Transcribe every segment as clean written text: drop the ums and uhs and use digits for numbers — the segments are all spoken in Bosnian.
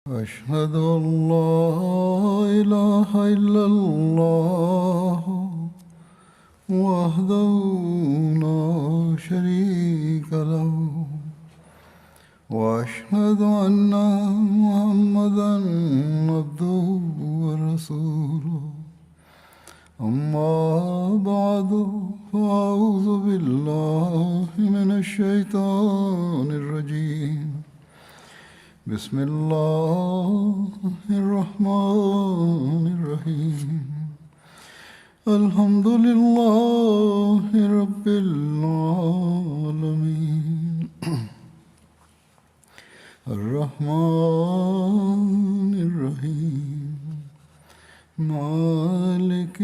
أشهد أن لا إله إلا الله وحده لا شريك له وأشهد أن محمدا عبده ورسوله أما بعد فأعوذ بالله من الشيطان الرجيم بسم الله الرحمن الرحيم الحمد لله رب العالمين الرحمن الرحيم مالك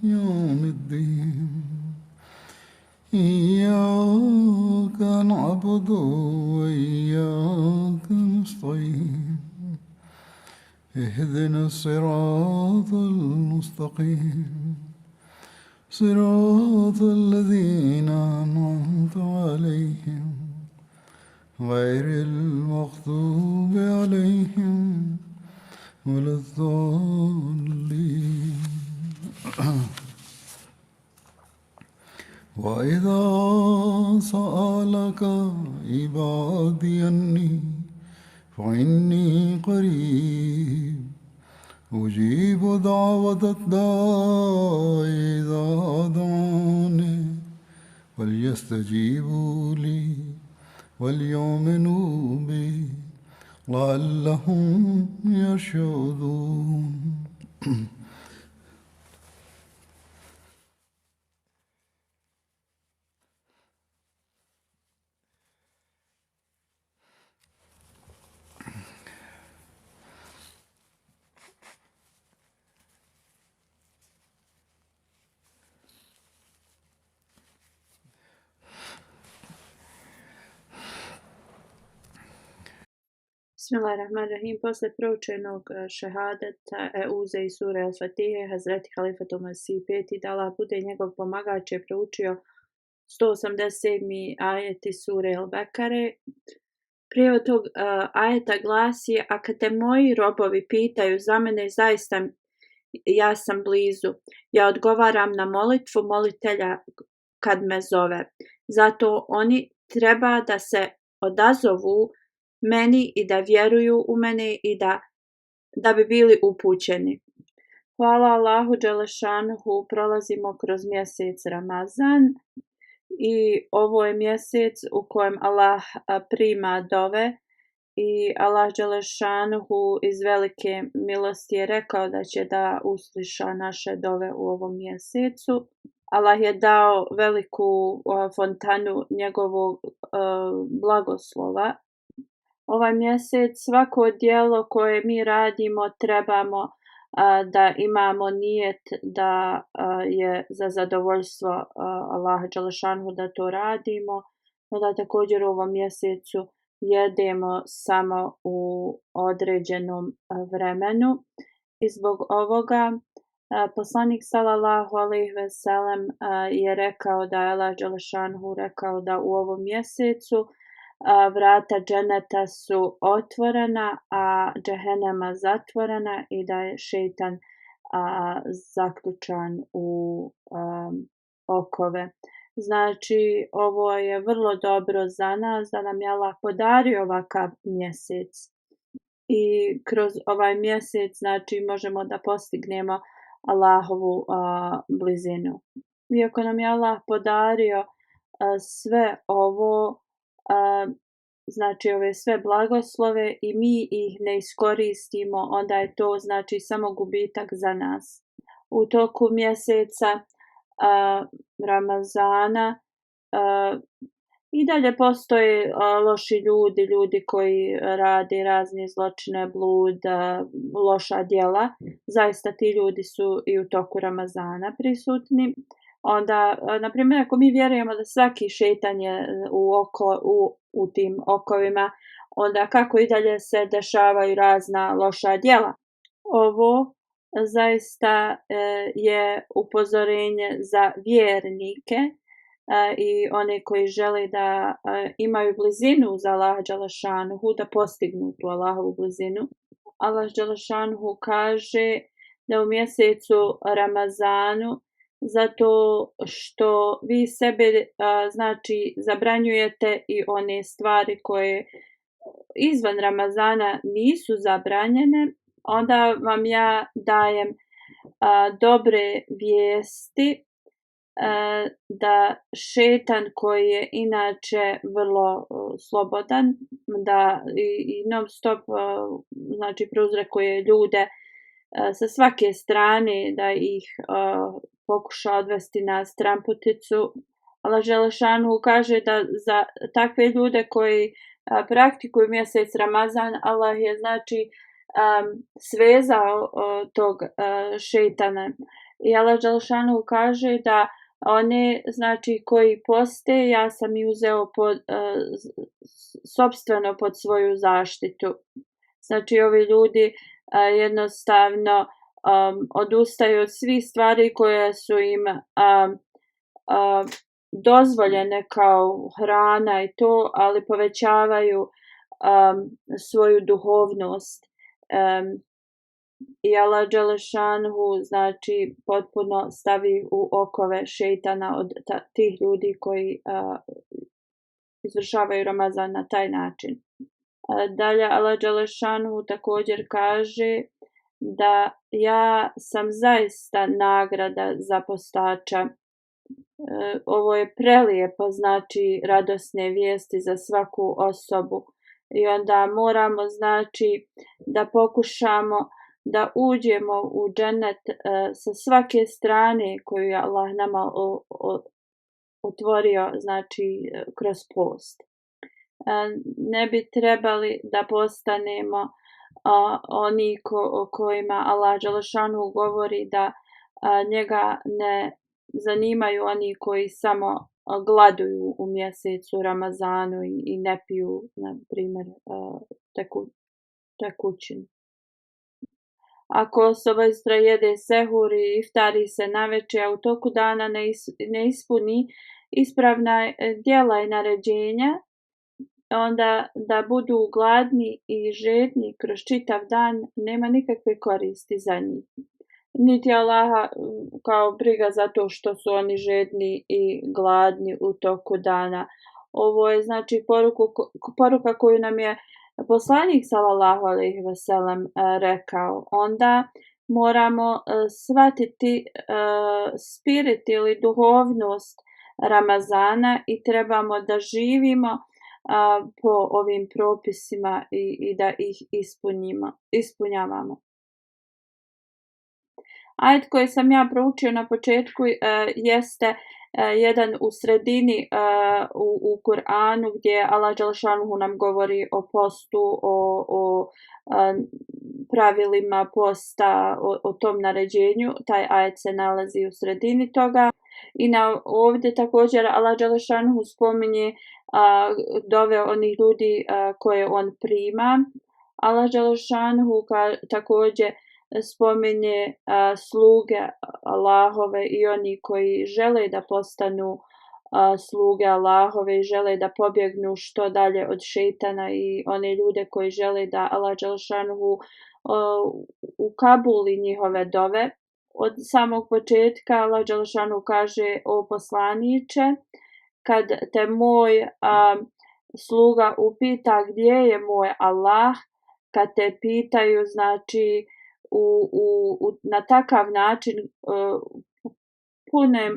يوم الدين إياك نعبد وإياك نستعين اهدنا الصراط المستقيم صراط الذين أنعمت عليهم غير المغضوب عليهم ولا الضالين وإذا سألك عبادي عني فإني قريب أجيب دعوة الداع إذا دعاني فليستجيبوا لي وليؤمنوا بي لعلهم يرشدون Bismillahirrahmanirrahim. Posle proučenog šehadeta, Euze i sure Al-Fatihe, Hazreti Halifatul Masih peti, da Allah bude njegov pomagač, je proučio 187. ajet iz sure Al-Bekare. Prije tog ajeta glasi: a kad te moji robovi pitaju za mene, zaista ja sam blizu. Ja odgovaram na molitvu molitelja kad me zove. Zato oni treba da se odazovu meni i da vjeruju u mene i da bi bili upućeni. Hvala Allahu Đelešanuhu, prolazimo kroz mjesec Ramazan i ovo je mjesec u kojem Allah prima dove i Allah Đelešanuhu iz velike milosti je rekao da će da usliša naše dove u ovom mjesecu. Allah je dao veliku fontanu njegovog blagoslova. Ovaj mjesec svako djelo koje mi radimo trebamo da imamo nijet da je za zadovoljstvo Allaha Đelešanuhu da to radimo, no da također u ovom mjesecu jedemo samo u određenom vremenu. I zbog ovoga poslanik sallallahu alejhi ve sellem je rekao da je Allah Đelešanuhu rekao da u ovom mjesecu vrata dženeta su otvorena, a džehennema zatvorena i da je šejtan zaključan u okove. Znači, ovo je vrlo dobro za nas da nam je Allah podario ovakav mjesec. I kroz ovaj mjesec, znači, možemo da postignemo Allahovu blizinu. Iako nam je Allah podario sve ovo, znači ove sve blagoslove i mi ih ne iskoristimo, onda je to znači samo gubitak za nas. U toku mjeseca Ramazana i dalje postoje loši ljudi koji rade razne zločine, blud, loša djela. Zaista ti ljudi su i u toku Ramazana prisutni. Onda, na primjer, ako mi vjerujemo da svaki šejtan je u tim okovima, onda kako i dalje se dešavaju razna loša djela. Ovo zaista je upozorenje za vjernike i one koji žele da imaju blizinu za Allaha dželešanuhu, da postignu tu Allahovu blizinu. Allah dželešanuhu kaže da u mjesecu Ramazanu, zato što vi sebe znači zabranjujete i one stvari koje izvan Ramazana nisu zabranjene, onda vam ja dajem dobre vijesti da šetan koji je inače vrlo slobodan, da i non stop znači prouzrokuje ljude sa svake strane, da ih pokuša odvesti na stramputicu. Allah dželešanu kaže da za takve ljude koji praktikuju mjesec Ramazan, Allah je znači svezao tog šetana. I Allah dželešanu kaže da one znači koji poste, ja sam ih uzeo sopstveno pod svoju zaštitu. Znači ovi ljudi jednostavno odustaju od svih stvari koje su im dozvoljene kao hrana i to, ali povećavaju svoju duhovnost. I Allah dželešanhu znači potpuno stavi u okove šejtana od tih ljudi koji izvršavaju Ramazan na taj način. Dalje Allah dželešanhu također kaže da ja sam zaista nagrada za postača. Ovo je prelijepo, znači radosne vijesti za svaku osobu. I onda moramo znači da pokušamo da uđemo u džennet sa svake strane koju je Allah nama otvorio, znači kroz post. Ne bi trebali da postanemo oni o kojima Allah dželešanu govori da njega ne zanimaju oni koji samo gladuju u mjesecu Ramazanu i ne piju, na primjer, tekućinu. Ako osoba jede sehur i iftari se naveče, a u toku dana ne ispuni ispravna djela i naređenja, onda da budu gladni i žedni kroz čitav dan nema nikakve koristi za njih. Niti Allaha kao briga zato što su oni žedni i gladni u toku dana. Ovo je znači poruka koju nam je poslanik sallallahu alejhi ve sellem rekao. Onda moramo shvatiti spirit ili duhovnost Ramazana i trebamo da živimo po ovim propisima i da ih ispunjavamo. Ajet koji sam ja proučio na početku jeste jedan u sredini u Kur'anu gdje Allah dželešanu nam govori o postu, o pravilima posta, o tom naređenju. Taj ajet se nalazi u sredini toga. I ovdje također Allah dželešanu spominje dove onih ljudi koje on prima. Allah dželešanu također spominje sluge Allahove i oni koji žele da postanu sluge Allahove i žele da pobjegnu što dalje od šejtana i one ljude koji žele da Allah dželešanu ukabuli njihove dove. Od samog početka Allah dželešanu kaže: o poslaniče, kad te moj sluga upita gdje je moj Allah, kad te pitaju znači na takav način pune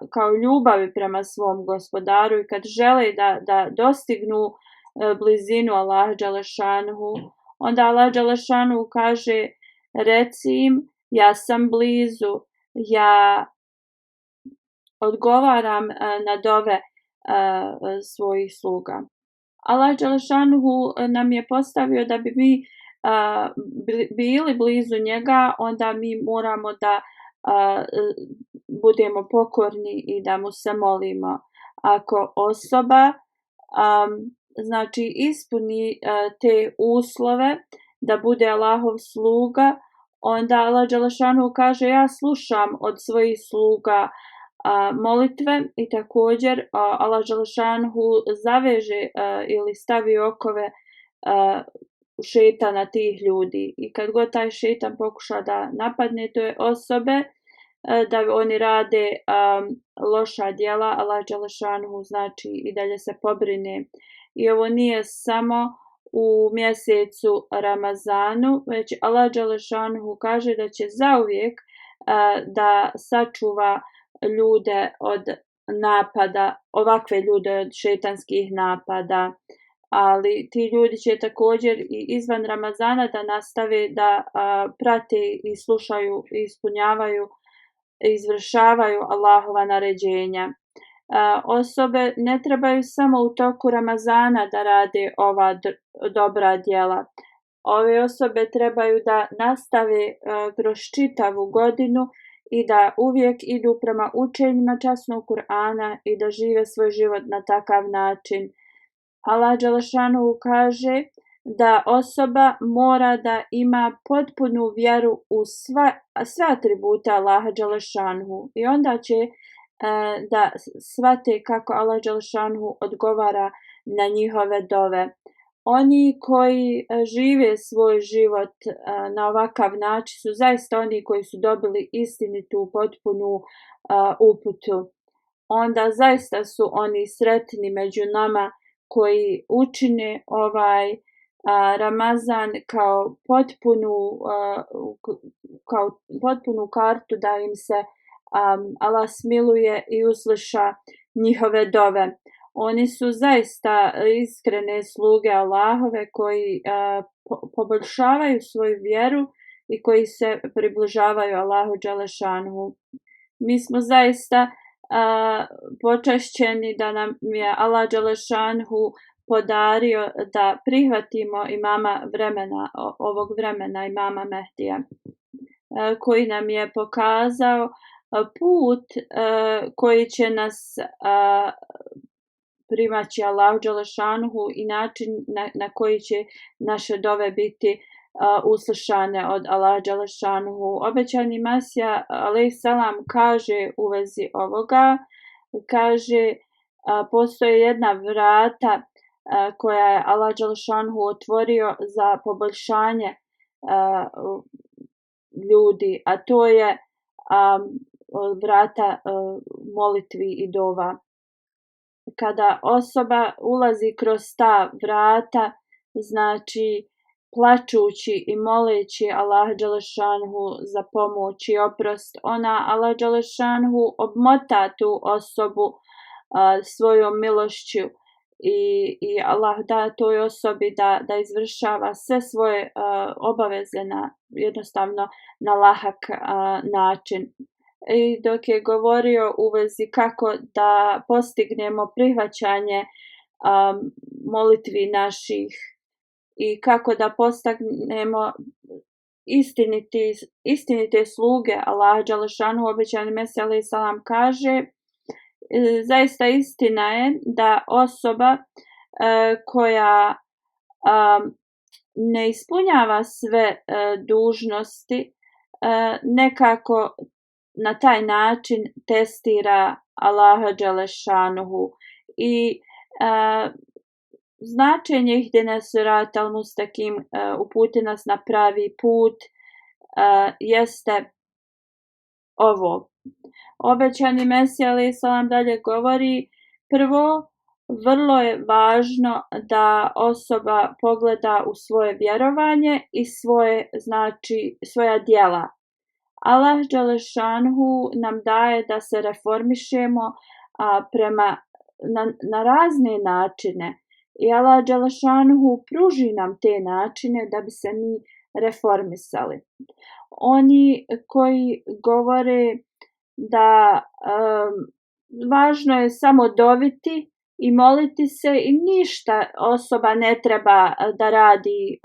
kao ljubavi prema svom gospodaru i kad žele da dostignu blizinu Allah dželešanuhu, onda Allah dželešanuhu kaže: reci im, ja sam blizu, ja odgovaram na dove svojih sluga. Allah dželešanuhu nam je postavio da bi mi bili blizu njega, onda mi moramo da budemo pokorni i da mu se molimo. Ako osoba znači ispuni te uslove da bude Allahov sluga, onda Allah dželešanu kaže: ja slušam od svojih sluga molitve i također Allah dželešanhu zaveže ili stavi okove šejtana tih ljudi i kad god taj šejtan pokuša da napadne te osobe da oni rade loša djela, Allah dželešanhu znači i dalje se pobrine. I ovo nije samo u mjesecu Ramazanu, već Allah dželešanhu kaže da će zauvijek da sačuva ljude od napada, ovakve ljude od šejtanskih napada. Ali ti ljudi će također i izvan Ramazana da nastave da prate i slušaju i ispunjavaju i izvršavaju Allahova naređenja. Osobe ne trebaju samo u toku Ramazana da rade ova dobra djela. Ove osobe trebaju da nastave kroz čitavu godinu i da uvijek idu prema učenjima časnog Kur'ana i da žive svoj život na takav način. Allah dželešanuhu kaže da osoba mora da ima potpunu vjeru u sve atribute Allaha dželešanuhu i onda će da shvate kako Allah dželešanuhu odgovara na njihove dove. Oni koji žive svoj život na ovakav način su zaista oni koji su dobili istinitu potpunu uputu. Onda zaista su oni sretni među nama koji učine ovaj Ramazan kao potpunu kartu da im se Allah smiluje i usliša njihove dove. Oni su zaista iskrene sluge Allahove koji poboljšavaju svoju vjeru i koji se približavaju Allahu dželešanuhu. Mi smo zaista počašćeni da nam je Allah dželešanuhu podario da prihvatimo imama ovog vremena, imama Mehdija, koji nam je pokazao put koji će nas primaći Allahu dželešanuhu i način na koji će naše dove biti uslišane od Allaha dželešanuhu. Obećani Mesija alejselam kaže u vezi ovoga, kaže postoje jedna vrata koja je Allah dželešanuhu otvorio za poboljšanje ljudi, a to je vrata molitvi i dova. Kada osoba ulazi kroz ta vrata, znači plačući i moleći Allah dželešanuhu za pomoć i oprost, Allah dželešanuhu obmota tu osobu svojom milošću i Allah da toj osobi da izvršava sve svoje obaveze jednostavno na lahak način. I dok je govorio u vezi kako da postignemo prihvaćanje molitvi naših i kako da postignemo istinite sluge Allaha dželešanuhu, obećani Mesija alejselam kaže zaista istina je da osoba koja ne ispunjava sve dužnosti nekako na taj način testira Allaha dželešanuhu i značenje ihdina siratal mustaqim, uputi nas na pravi put, jeste ovo. Obećani Mesija alejselam dalje govori, prvo, vrlo je važno da osoba pogleda u svoje vjerovanje i svoja djela. Allah dželešanuhu nam daje da se reformišemo na razne načine i Allah dželešanuhu pruži nam te načine da bi se mi reformisali. Oni koji govore da važno je samo doviti i moliti se i ništa osoba ne treba da radi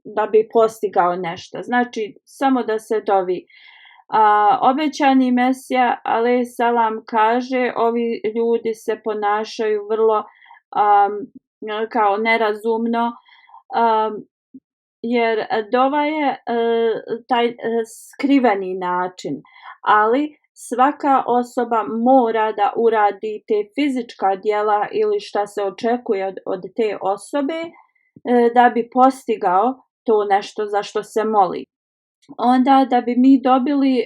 da bi postigao nešto. Znači samo da se dovi. Obećani Mesija alejselam kaže ovi ljudi se ponašaju vrlo kao nerazumno jer dova je taj skriveni način, ali svaka osoba mora da uradi te fizička djela ili šta se očekuje od te osobe da bi postigao to nešto za što se moli. Onda da bi mi dobili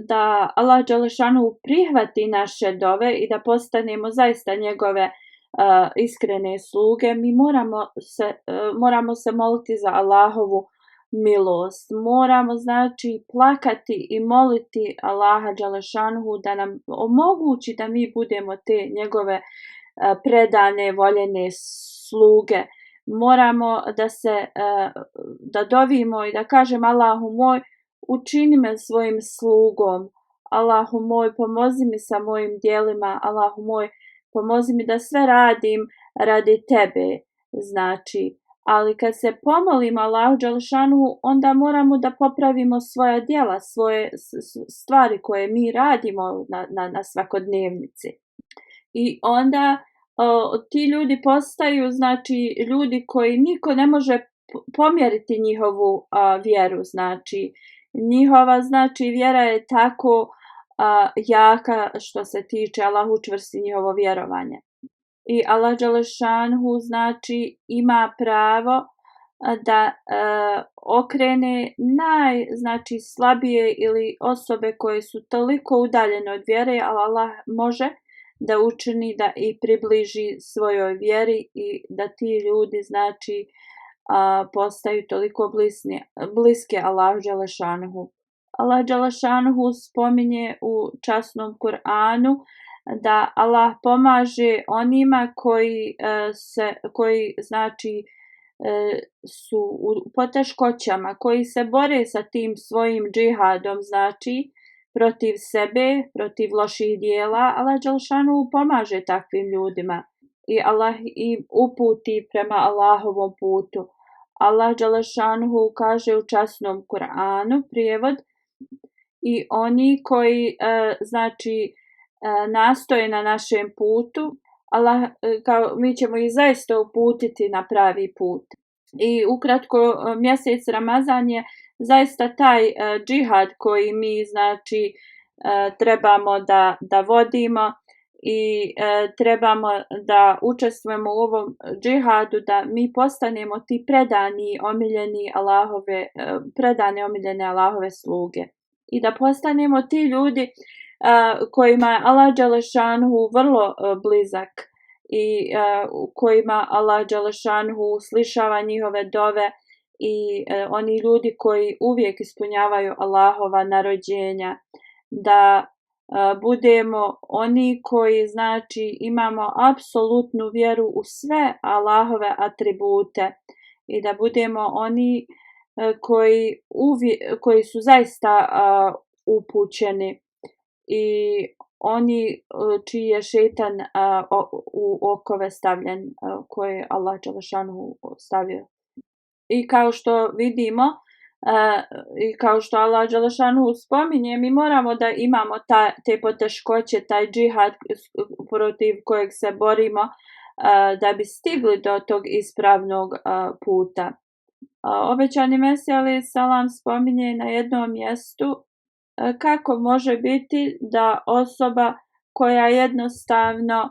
da Allah dželešanu prihvati naše dove i da postanemo zaista njegove iskrene sluge, mi moramo se moliti za Allahovu milost. Moramo znači plakati i moliti Allaha dželešanhu da nam omogući da mi budemo te njegove predane, voljene sluge. Moramo da dovimo i da kažem Allahu moj, učini me svojim slugom. Allahu moj, pomozi mi sa mojim djelima. Allahu moj, pomozi mi da sve radim radi tebe. Znači, ali kad se pomolimo Allahu dželešanu, onda moramo da popravimo svoja djela, svoje stvari koje mi radimo na svakodnevnici. I onda ti ljudi postaju znači ljudi koji niko ne može pomjeriti njihovu vjeru, znači njihova znači vjera je tako jaka što se tiče Allah učvrsti njihovo vjerovanje. I Allah dželešanhu znači ima pravo da okrene znači slabije ili osobe koje su toliko udaljene od vjere, ali Allah može da učini da i približi svojoj vjeri i da ti ljudi znači postaju toliko bliske Allahu dželešanhu. Allah dželešanhu spominje u časnom Kur'anu da Allah pomaže onima koji znači su u poteškoćama, koji se bore sa tim svojim džihadom, znači protiv sebe, protiv loših dijela. Allah dželešanu pomaže takvim ljudima i Allah im uputi prema Allahovom putu. Allah dželešanu kaže u časnom Kur'anu, prijevod, i oni koji znači nastoje na našem putu, Allah, mi ćemo ih zaista uputiti na pravi put. I ukratko, mjesec Ramazan je zaista taj džihad koji mi znači trebamo da vodimo i trebamo da učestvujemo u ovom džihadu, da mi postanemo ti predane omiljene Allahove sluge i da postanemo ti ljudi kojima je Allah dželešanhu vrlo blizak i kojima Allah dželešanhu uslišava njihove dove i oni ljudi koji uvijek ispunjavaju Allahova naređenja, da budemo oni koji znači imamo apsolutnu vjeru u sve Allahove atribute i da budemo oni koji su zaista upućeni i oni čiji je šejtan u okove stavljen, koje je Allah dželešanu stavio. I kao što vidimo i kao što Allah dželešanu spominje, mi moramo da imamo te poteškoće, taj džihad protiv kojeg se borimo da bi stigli do tog ispravnog puta. Obećani Mesija alejhi selam spominje na jednom mjestu kako može biti da osoba koja jednostavno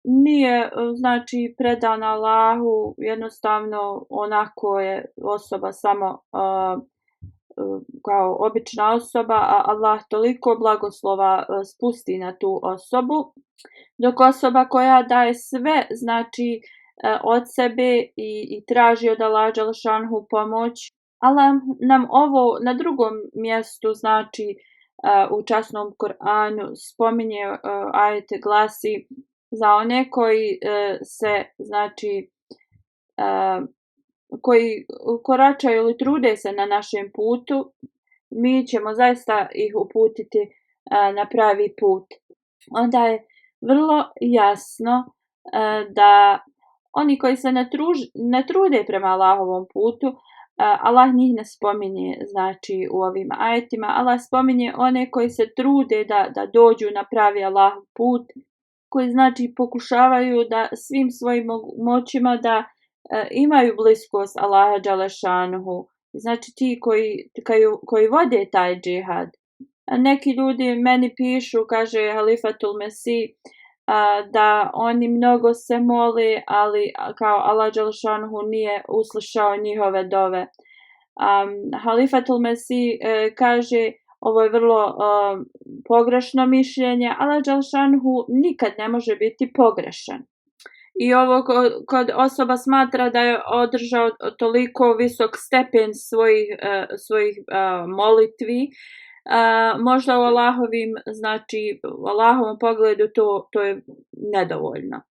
nije znači predana Allahu, jednostavno onako je osoba samo kao obična osoba, a Allah toliko blagoslova spusti na tu osobu, dok osoba koja daje sve znači od sebe i traži od Allaha dželešanhu pomoć, Allah nam ovo na drugom mjestu znači u časnom Kur'anu spominje, ajete glasi: za one koji se znači koji koračaju ili trude se na našem putu, mi ćemo zaista ih uputiti na pravi put. Onda je vrlo jasno da oni koji se ne trude prema Allahovom putu, Allah njih ne spominje znači u ovim ajetima. Allah spominje one koji se trude da dođu na pravi Allahov put, koji znači pokušavaju da svim svojim moćima da imaju bliskost Allaha dželešanuhu. Znači ti koji vode taj džihad. Neki ljudi meni pišu, kaže Halifatul Mesih, da oni mnogo se mole, ali kao Allah dželešanuhu nije uslišao njihove dove. Halifatul Mesih kaže, ovo je vrlo pogrešno mišljenje, Allah dželešanuhu nikad ne može biti pogrešan. I ovo kod osoba smatra da je održao toliko visok stepen svojih molitvi, možda u Allahovim, znači u Allahovom pogledu to je nedovoljno.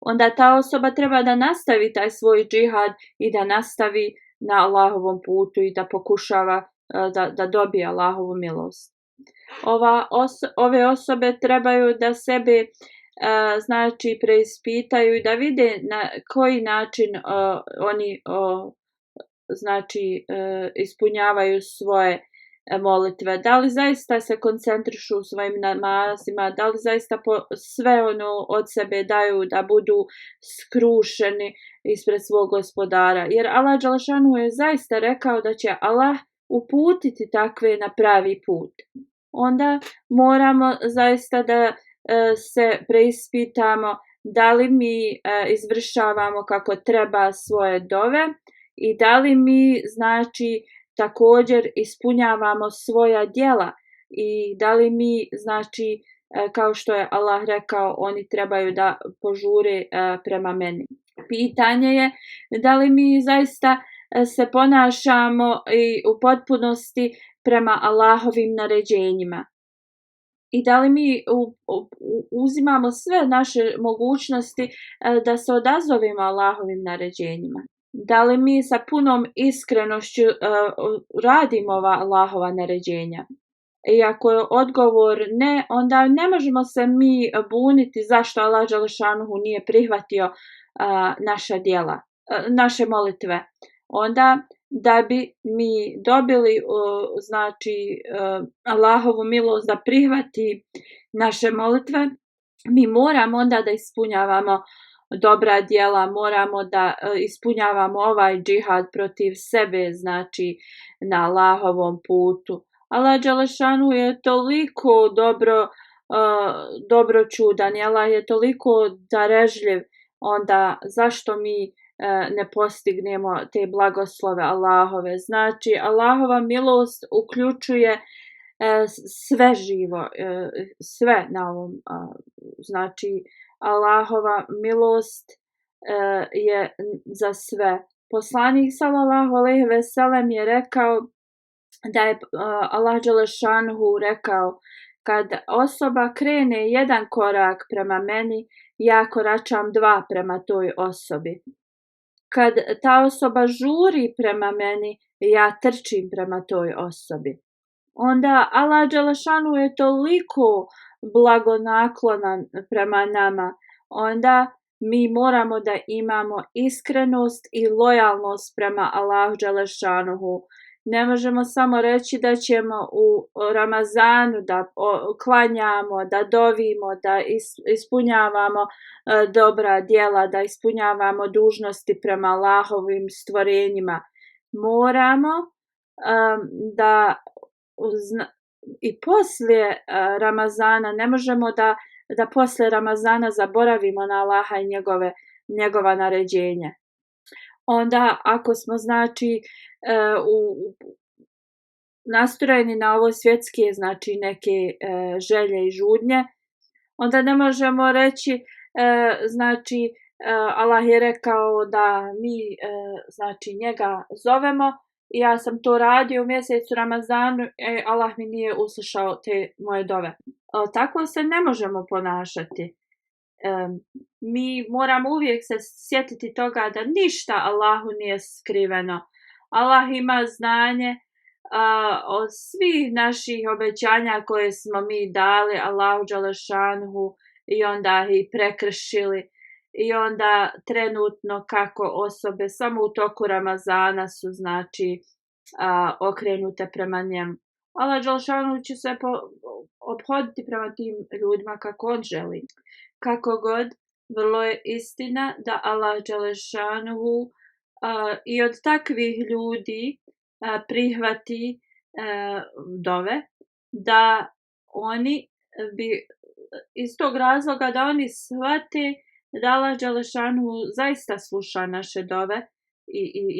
Onda ta osoba treba da nastavi taj svoj džihad i da nastavi na Allahovom putu i da pokušava da dobije Allahovu milost. Ove osobe trebaju da sebe znači preispitaju i da vide na koji način oni znači ispunjavaju svoje molitve. Da li zaista se koncentrišu u svojim namazima, da li zaista sve ono od sebe daju da budu skrušeni ispred svog gospodara. Jer Allah dželešanuhu je zaista rekao da će Allah uputiti takve na pravi put. Onda moramo zaista da se preispitamo da li mi izvršavamo kako treba svoje dove i da li mi znači također ispunjavamo svoja djela i da li mi znači kao što je Allah rekao oni trebaju da požure prema meni. Pitanje je da li mi zaista se ponašamo i u potpunosti prema Allahovim naređenjima. I da li mi uzimamo sve naše mogućnosti da se odazovemo Allahovim naređenjima. Da li mi sa punom iskrenošću radimo ova Allahova naređenja. I ako je odgovor ne, onda ne možemo se mi buniti zašto Allah dželešanuhu nije prihvatio naša djela, naše molitve. Onda da bi mi dobili znači Allahovu milost da prihvati naše molitve, mi moramo onda da ispunjavamo dobra djela, moramo da ispunjavamo ovaj džihad protiv sebe, znači na Allahovom putu. Allah dželešanuhu je toliko dobročudan, Allah je toliko darežljiv, onda zašto mi ne postignemo te blagoslove Allahove. Znači Allahova milost uključuje sve živo, sve na ovom, znači Allahova milost je za sve. Poslanik sallallahu alejhi ve sellem je rekao da je Allah dželešanuhu rekao, kad osoba krene jedan korak prema meni, ja koračam dva prema toj osobi. Kad ta osoba žuri prema meni, ja trčim prema toj osobi. Onda Allah dželešanuhu je toliko blagonaklonan prema nama. Onda mi moramo da imamo iskrenost i lojalnost prema Allahu dželešanuhu. Ne možemo samo reći da ćemo u Ramazanu da klanjamo, da dovimo, da ispunjavamo dobra djela, da ispunjavamo dužnosti prema Allahovim stvorenjima. Moramo da i poslije Ramazana, ne možemo da poslije Ramazana zaboravimo na Allaha i njegova naređenja. Onda ako smo znači nastrojeni na ovo svjetske znači neke želje i žudnje, onda ne možemo reći znači Allah je rekao da mi znači njega zovemo i ja sam to radio u mjesecu Ramazanu, Allah mi nije uslišao te moje dove. Tako se ne možemo ponašati. Mi moramo uvijek se sjetiti toga da ništa Allahu nije skriveno. Allah ima znanje od svih naših obećanja koje smo mi dali Allahu dželešanuhu i onda ih prekršili. I onda trenutno kako osobe samo u toku Ramazana su znači okrenute prema njemu. Allah dželešanuhu će se ophoditi prema tim ljudima kako on želi. Kako god, Vrlo je istina da Allah Đelešanuhu i od takvih ljudi prihvati dove, da oni bi iz tog razloga da oni shvate da Allah Đelešanuhu zaista sluša naše dove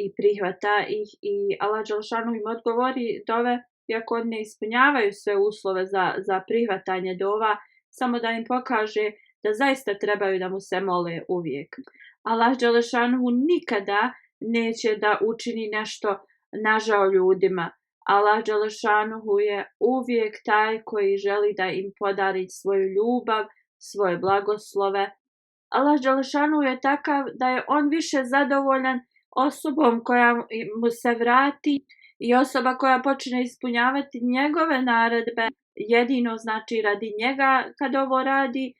i prihvata ih, i Allah Đelešanuhu im odgovori dove iako oni ne ispunjavaju sve uslove za prihvatanje dova, samo da im pokaže da zaista trebaju da mu se mole uvijek. Allah Đelešanuhu nikada neće da učini nešto nažao ljudima. Allah Đelešanuhu je uvijek taj koji želi da im podari svoju ljubav, svoje blagoslove. Allah Đelešanuhu je takav da je on više zadovoljan osobom koja mu se vrati i osoba koja počne ispunjavati njegove naredbe, jedino znači radi njega kad ovo radi.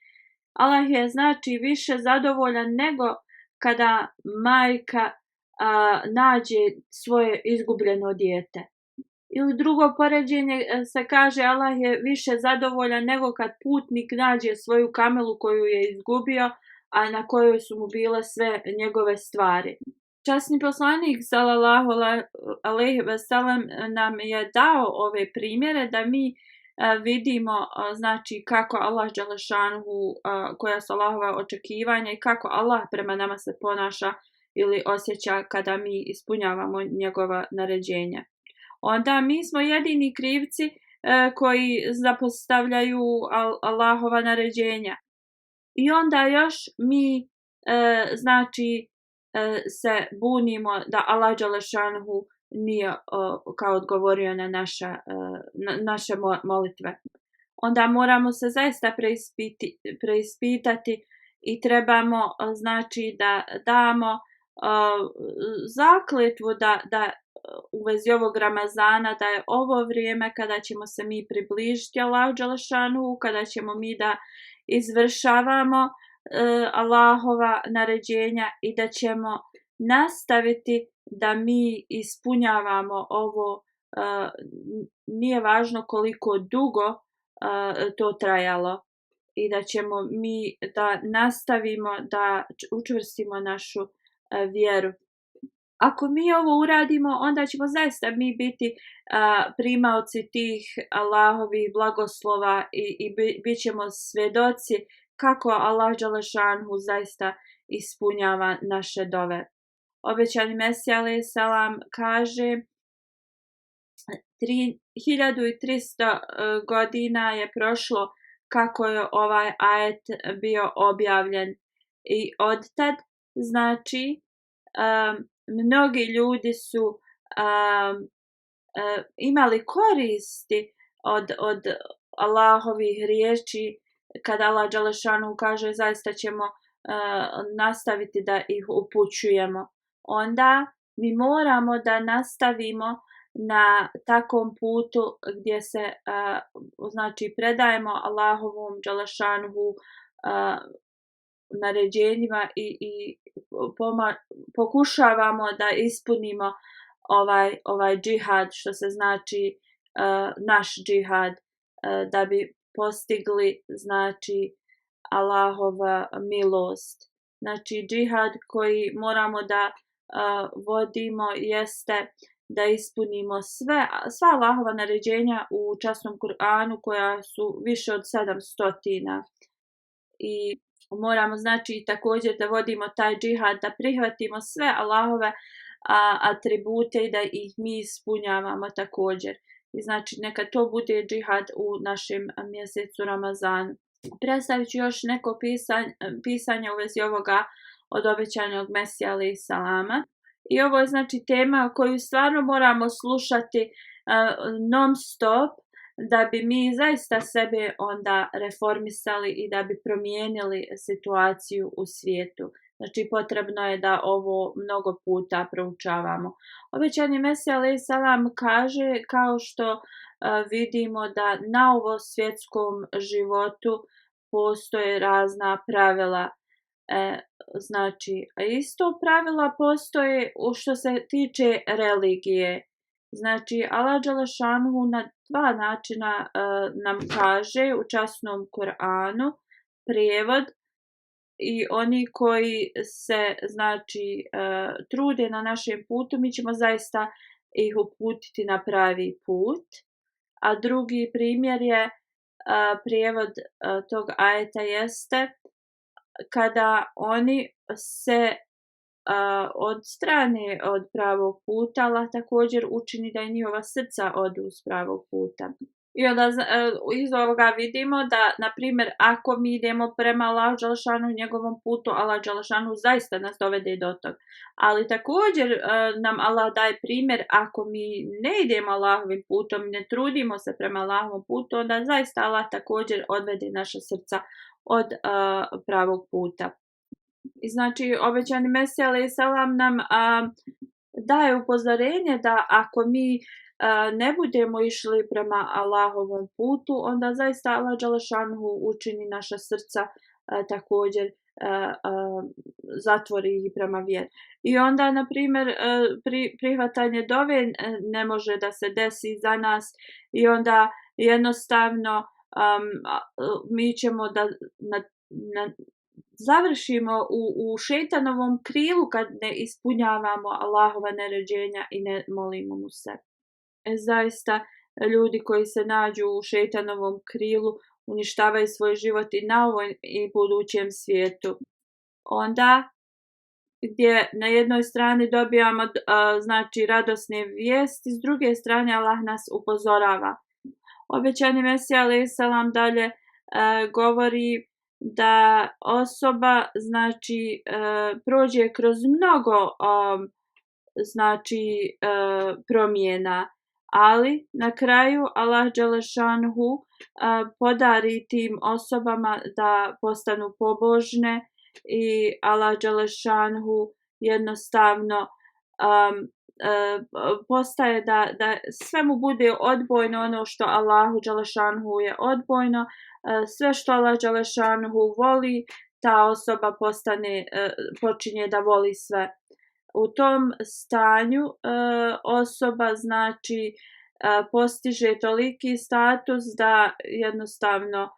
Allah je znači više zadovoljan nego kada majka nađe svoje izgubljeno dijete. Ili drugo poređenje se kaže Allah je više zadovoljan nego kad putnik nađe svoju kamelu koju je izgubio, a na kojoj su mu bile sve njegove stvari. Časni poslanik sallallahu alejhi ve sellem nam je dao ove primjere da mi vidimo znači kako Allah Đelešanuhu, koja su Allahova očekivanja i kako Allah prema nama se ponaša ili osjeća kada mi ispunjavamo njegova naređenja. Onda mi smo jedini krivci koji zapostavljaju Allahova naređenja. I onda još mi znači se bunimo da Allah Đelešanuhu nije kao odgovorio na naše molitve. Onda moramo se zaista preispitati i trebamo znači da damo zakletvu da u vezi ovog Ramazana da je ovo vrijeme kada ćemo se mi približiti Allahu Đelešanuhu, kada ćemo mi da izvršavamo Allahova naređenja i da ćemo nastaviti da mi ispunjavamo ovo, nije važno koliko dugo to trajalo, i da ćemo mi da nastavimo da učvrstimo našu vjeru. Ako mi ovo uradimo, onda ćemo zaista mi biti primaoci tih Allahovih blagoslova i bit ćemo svjedoci kako Allah Đelešanuhu zaista ispunjava naše dove. Obećani Mesija alejhi selam kaže 1300 godina je prošlo kako je ovaj ajet bio objavljen i odtad znači mnogi ljudi su imali koristi od Allahovih riječi kada Allah Đelešanuhu kaže zaista ćemo nastaviti da ih upućujemo. Onda mi moramo da nastavimo na takvom putu gdje se znači predajemo Allahovom Đelešanuhu naređenjima i pokušavamo da ispunimo ovaj džihad, što se znači naš džihad, da bi postigli znači Allahova milost. Znači džihad koji moramo da vodimo jeste da ispunimo sva Allahova naređenja u časnom Kur'anu koja su više od 700. I moramo znači također da vodimo taj džihad, da prihvatimo sve Allahove atribute i da ih mi ispunjavamo također. I znači neka to bude džihad u našem mjesecu Ramazanu. Predstavit ću još neko pisanje u vezi ovoga od obećanog Mesija alejhi selama. I ovo je znači tema koju stvarno moramo slušati non stop da bi mi zaista sebe onda reformisali i da bi promijenili situaciju u svijetu. Znači potrebno je da ovo mnogo puta proučavamo. Obećani Mesija alejhi selam kaže kao što vidimo da na ovom svjetskom životu postoje razna pravila. Znači isto pravila postoje što se tiče religije. Znači Allah Đelešanuhu na dva načina nam kaže u časnom Kur'anu. Prijevod i oni koji se znači trude na našem putu, mi ćemo zaista ih uputiti na pravi put. A drugi primjer je prijevod tog ajeta jeste kada oni se od strane od pravog puta, Allah također učini da i njihova srca odu s pravog puta. I onda iz ovoga vidimo da, na primjer, ako mi idemo prema Allahu dželešanu njegovom putu, Allah dželešanu zaista nas dovede do tog. Ali također nam Allah daje primjer, ako mi ne idemo Allahovim putom, ne trudimo se prema Allahovom putu, onda zaista Allah također odvede naša srca od pravog puta. I znači, obećani Mesija alejhi selam nam daje upozorenje da ako mi ne budemo išli prema Allahovom putu, onda zaista Allah dželešanu učini naša srca također zatvori ih prema vjeri. I onda, na primjer, prihvatanje dove ne može da se desi za nas i onda jednostavno mi ćemo da završimo u šejtanovom krilu kad ne ispunjavamo Allahova naređenja i ne molimo mu se. Zaista, ljudi koji se nađu u šejtanovom krilu uništavaju svoj život i na ovom i budućem svijetu. Onda, gdje na jednoj strani dobijamo znači radosne vijesti, s druge strane Allah nas upozorava. Obećani Mesija alejhi selam dalje govori da osoba znači prođe kroz mnogo znači promjena, ali na kraju Allah dželešanhu podari tim osobama da postanu pobožne i Allah dželešanhu jednostavno postaje da sve mu bude odbojno ono što Allahu dželešanhu je odbojno, sve što Allah dželešanhu voli, ta osoba počinje da voli sve. U tom stanju osoba znači postiže toliki status da jednostavno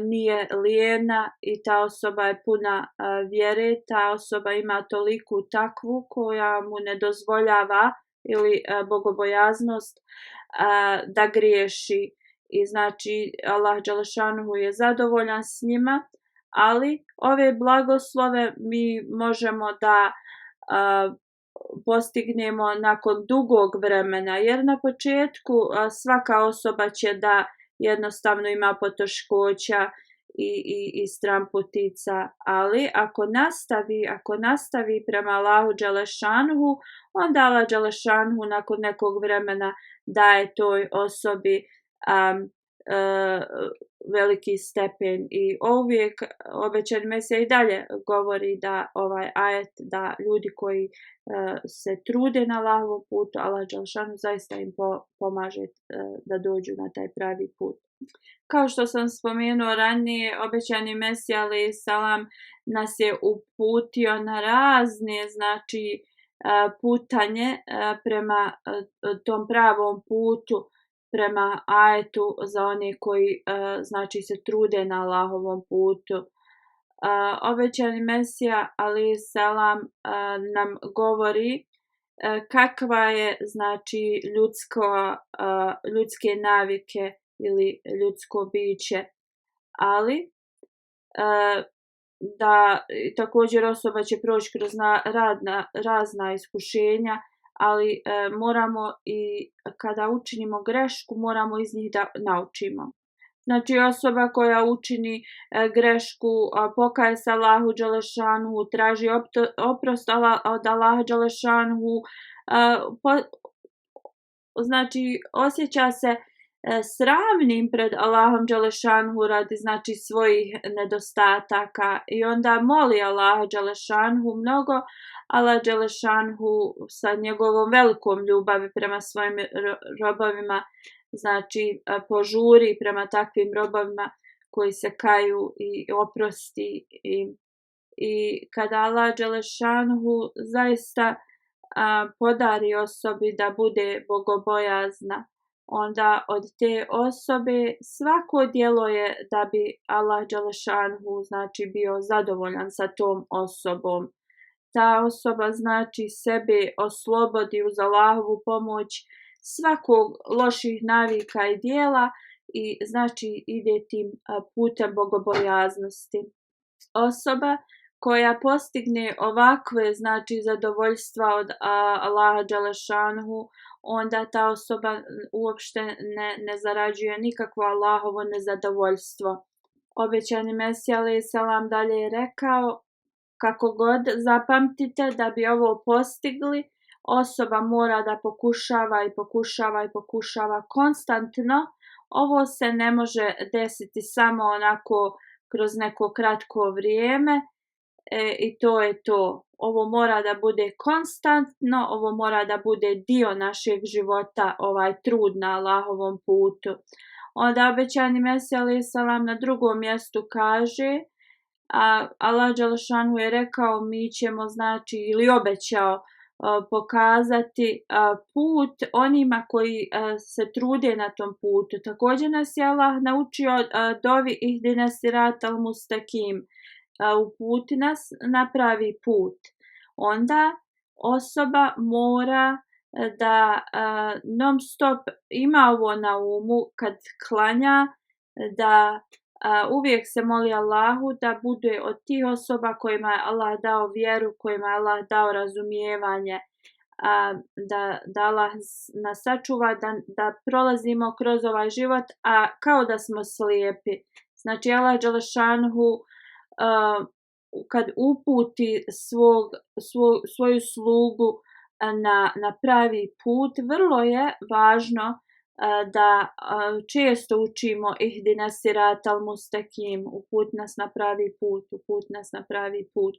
nije lijena i ta osoba je puna vjere, ta osoba ima toliku takvu koja mu ne dozvoljava ili bogobojaznost da griješi. I znači Allah dželešanuhu je zadovoljan s njima, ali ove blagoslove mi možemo da postignemo nakon dugog vremena, jer na početku svaka osoba će da jednostavno ima poteškoća i stramputica, ali ako nastavi prema Allahu dželešanuhu, onda Allah dželešanuhu nakon nekog vremena daje toj osobi veliki stepen. I uvijek obećani Mesija i dalje govori da ovaj ajet, da ljudi koji se trude na Allahovom putu, Allah dželešanu zaista im pomaže da dođu na taj pravi put. Kao što sam spomenuo ranije, obećani Mesija alejhi selam nas je uputio na razne znači putanje prema tom pravom putu, prema ajetu za one koji znači se trude na Allahovom putu. Obećani Mesija alejhi selam nam govori kakva je znači ljudske navike ili ljudsko biće, ali da također osoba će proći kroz razna iskušenja, ali moramo i kada učinimo grešku, moramo iz njih da naučimo. Znači osoba koja učini grešku, pokaje se Allahu dželešanuhu, traži oprost od Allaha dželešanuhu, znači osjeća se sramnim pred Allahom dželešanuhu radi znači svojih nedostataka i onda moli Allaha dželešanuhu mnogo. Allah dželešanuhu sa njegovom velikom ljubavi prema svojim robovima znači požuri prema takvim robovima koji se kaju i oprosti i kada Allah dželešanuhu zaista podari osobi da bude bogobojazna, onda od te osobe svako djelo je da bi Allah dželešanhu znači bio zadovoljan sa tom osobom. Ta osoba znači sebe oslobodi uz Allahovu pomoć svakog loših navika i djela i znači ide tim putem bogobojaznosti. Osoba koja postigne ovakve znači zadovoljstva od Allaha dželešanhu, onda ta osoba uopšte ne zarađuje nikakvo Allahovo nezadovoljstvo. Obećani Mesija alejhi selam dalje je rekao: kako god zapamtite da bi ovo postigli, osoba mora da pokušava i pokušava i pokušava konstantno. Ovo se ne može desiti samo onako kroz neko kratko vrijeme i to je to. Ovo mora da bude konstantno, ovo mora da bude dio našeg života, ovaj trud na Allahovom putu. Onda obećani Mesija alejhi selam na drugom mjestu kaže, Allah dželešanu je rekao mi ćemo znači ili obećao pokazati put onima koji se trude na tom putu. Također nas je Allah naučio dovi ihdina siratal mustakim, uputi nas na pravi put. Onda osoba mora da non stop ima ovo na umu kad klanja, da uvijek se moli Allahu da bude od tih osoba kojima je Allah dao vjeru, kojima je Allah dao razumijevanje, da Allah nas sačuva, da prolazimo kroz ovaj život, a kao da smo slijepi. Znači Allah dželešanhu kad uputi svoju slugu na pravi put, vrlo je važno da često učimo ihdina siratal mustakim, uputi nas na pravi put, uputi nas na pravi put.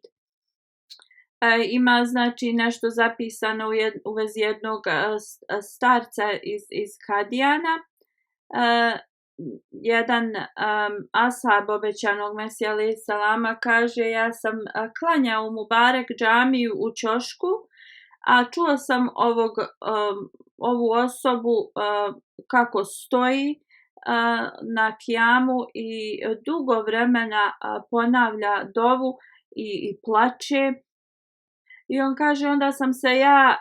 Ima znači nešto zapisano u vezi jednog starca iz Kadijana. Jedan ashab obećanog Mesija alejhi selama kaže: ja sam klanjao u Mubarek džamiju u ćošku, a čuo sam ovu osobu kako stoji na kijamu i dugo vremena ponavlja dovu i plače. I on kaže, onda sam se ja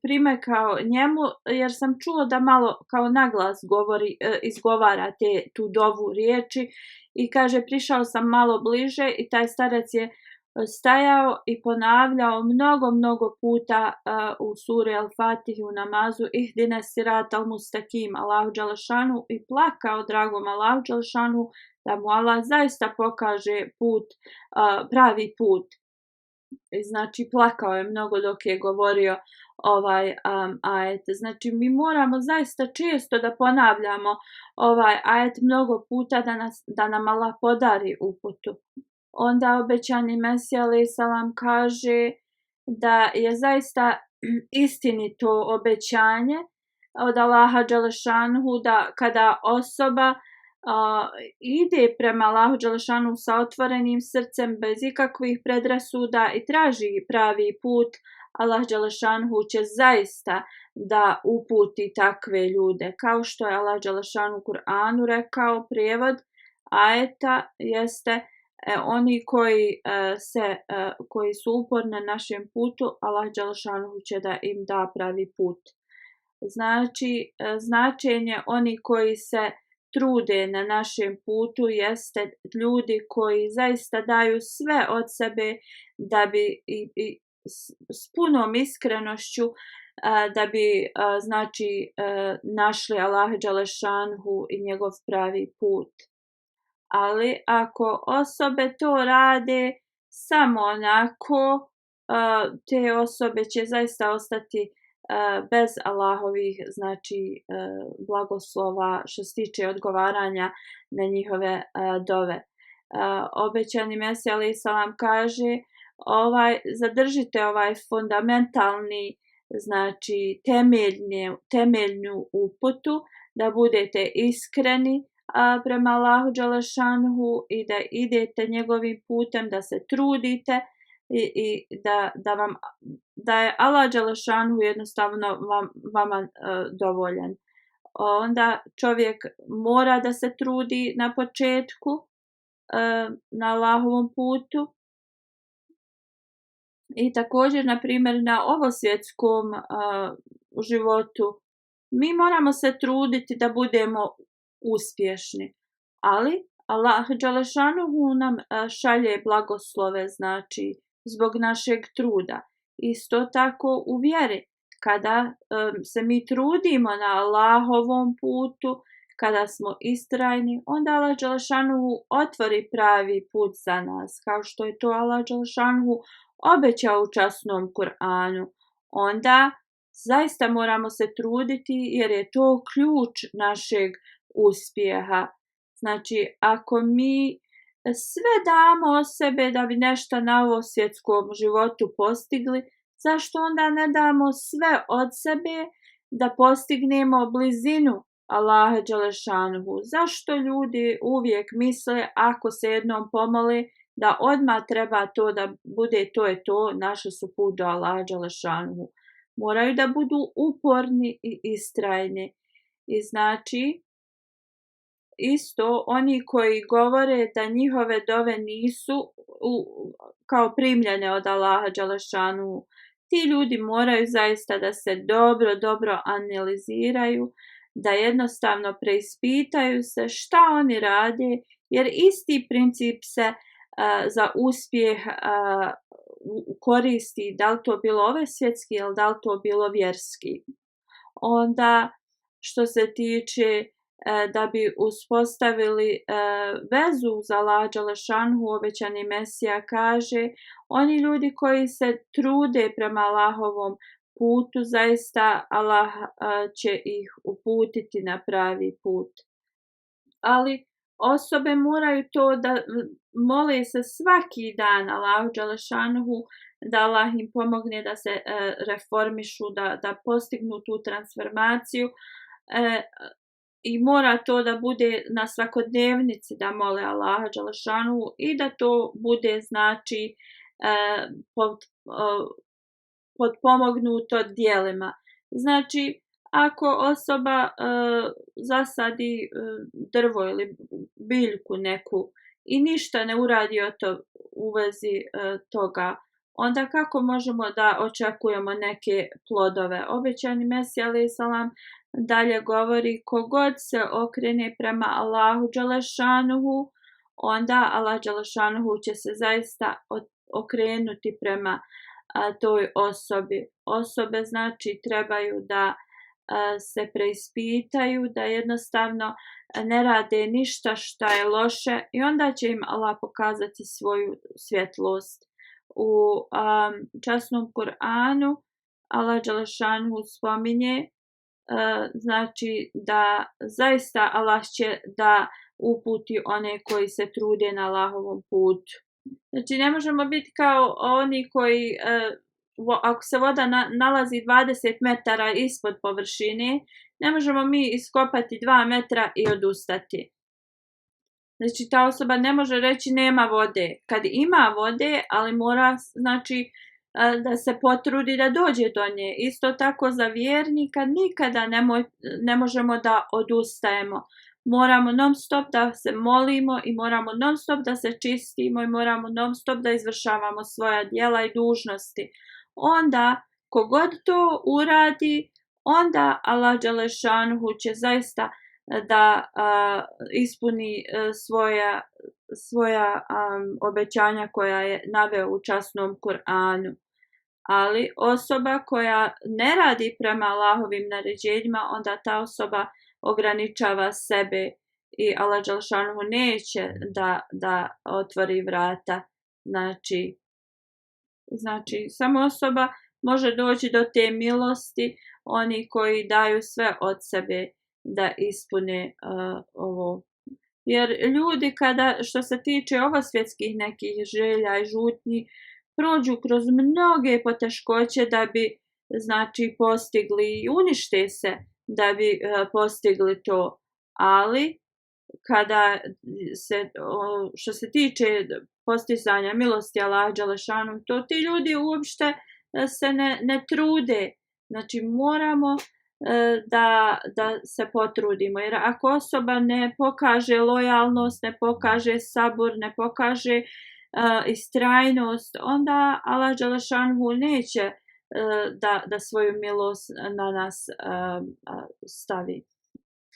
primekao njemu jer sam čuo da malo kao naglas izgovara tu dovu riječi i kaže prišao sam malo bliže i taj starac je stajao i ponavljao mnogo puta u suri Al-Fatihi u namazu ihdina siratal mustakim Allahu dželešanu i plakao dragom Allahu dželešanu da mu Allah zaista pokaže put, pravi put. Znači plakao je mnogo dok je govorio ovaj ajet. Znači mi moramo zaista često da ponavljamo ovaj ajet mnogo puta da nam Allah podari uputu. Onda obećani Mesija alejhi selam kaže da je zaista istinito obećanje od Allaha dželešanhu da kada osoba ide prema Allahu dželešanu sa otvorenim srcem bez ikakvih predrasuda i traži pravi put, Allah dželešanhu će zaista da uputi takve ljude. Kao što je Allah dželešanu u Kur'anu rekao, prijevod ajeta jeste oni koji su uporni na našem putu, Allah dželešanu će da im da pravi put. Znači značenje oni koji se trude na našem putu jeste ljudi koji zaista daju sve od sebe da bi i s punom iskrenošću da bi znači našli Allaha dželešanhu i njegov pravi put. Ali ako osobe to rade samo onako, te osobe će zaista ostati bez Allahovih znači blagoslova što se tiče odgovaranja na njihove dove. Obećani Mesija alejhi selam kaže zadržite ovaj fundamentalni znači temeljnu uputu, da budete iskreni prema Allahu dželešanhu i da idete njegovim putem, da se trudite i da je Allah dželešanu jednostavno vama dovoljan. Onda čovjek mora da se trudi na početku na Allahovom putu i također, na primjer, na ovosvjetskom životu mi moramo se truditi da budemo uspješni, ali Allah dželešanuhu nam šalje blagoslove, znači zbog našeg truda. Isto tako u vjeri, kada se mi trudimo na Allahovom putu, kada smo istrajni, onda Allah dželešanuhu otvori pravi put za nas, kao što je to Allah dželešanuhu obećao u časnom Kur'anu. Onda zaista moramo se truditi jer je to ključ našeg uspjeha. Znači, ako mi sve damo od sebe da bi nešto na ovom svjetskom životu postigli, zašto onda ne damo sve od sebe da postignemo blizinu Allaha dželešanuhu? Zašto ljudi uvijek misle ako se jednom pomole da odmah treba to da bude to je to, našli su put do Allaha dželešanuhu? Moraju da budu uporni i istrajni. I znači, isto oni koji govore da njihove dove nisu kao primljene od Allaha dželešanuhu, ti ljudi moraju zaista da se dobro analiziraju, da jednostavno preispitaju se šta oni rade, jer isti princip se za uspjeh koristi, da li to bilo ovaj svjetski ili da li to bilo vjerski. Onda što se tiče da bi uspostavili vezu za Allaha dželešanuhu, obećani Mesija kaže, oni ljudi koji se trude prema Allahovom putu, zaista Allah će ih uputiti na pravi put. Ali osobe moraju to da mole se svaki dan Allahu dželešanuhu da Allah im pomogne da se reformišu, da postignu tu transformaciju i mora to da bude na svakodnevnici da mole Allaha dželešanuhu i da to bude znači potpomognuto djelima. Znači, ako osoba zasadi drvo ili biljku neku i ništa ne uradi u vezi toga, onda kako možemo da očekujemo neke plodove? Obećani Mesija alejhi selam dalje govori, kogod se okrene prema Allahu dželešanuhu, onda Allah dželešanuhu će se zaista okrenuti prema toj osobi. Osobe znači trebaju da se preispitaju, da jednostavno ne rade ništa šta je loše i onda će im Allah pokazati svoju svjetlost. U časnom Kur'anu Allah dželešanuhu spominje znači da zaista Allah će da uputi one koji se trude na Allahovom putu. Znači ne možemo biti kao oni koji ako se voda nalazi 20 metara ispod površine, ne možemo mi iskopati 2 metra i odustati. Znači ta osoba ne može reći nema vode. Kad ima vode, ali mora znači da se potrudi da dođe do nje. Isto tako za vjernika nikada ne možemo da odustajemo. Moramo non stop da se molimo i moramo non stop da se čistimo i moramo non stop da izvršavamo svoja djela i dužnosti. Onda, kogod to uradi, onda Allah dželešanuhu će zaista da ispuni svoja obećanja koja je naveo u časnom Kur'anu. Ali osoba koja ne radi prema Allahovim naređenjima, onda ta osoba ograničava sebe i Allah dželešanuhu neće da otvori vrata. Znači, samo osoba može doći do te milosti, oni koji daju sve od sebe da ispune ovo. Jer ljudi što se tiče ovosvjetskih nekih želja i žutnji, prođu kroz mnoge poteškoće da bi znači postigli i unište se da bi postigli to. Ali kada se, što se tiče postizanja milosti Allaha dželešanu, to ti ljudi uopšte se ne trude. Znači moramo da se potrudimo, jer ako osoba ne pokaže lojalnost, ne pokaže sabur, ne pokaže istrajnost, onda Allah dželešanu neće da svoju milost na nas stavi.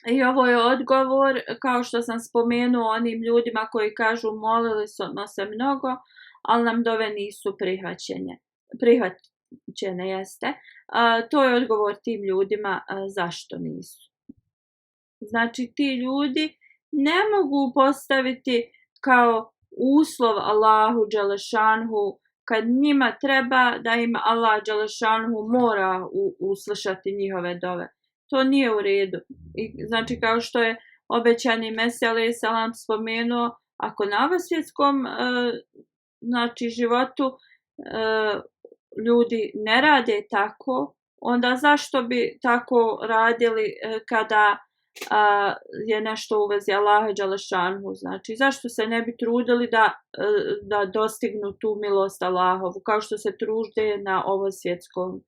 I ovo je odgovor, kao što sam spomenuo, onim ljudima koji kažu molili smo se mnogo, ali nam dove nisu prihvaćene jeste. To je odgovor tim ljudima zašto nisu. Znači ti ljudi ne mogu postaviti kao uslov Allahu dželešanhu kad njima treba da im Allah dželešanhu mora uslišati njihove dove. To nije u redu. I znači kao što je obećani Mesija alejhi selam spomenuo, ako na ovosvjetskom znači životu ljudi ne rade tako, onda zašto bi tako radili kada je nešto u vezi Allaha dželešanhu? Znači zašto se ne bi trudili da dostignu tu milost Allahovu kao što se trude na ovosvjetskom?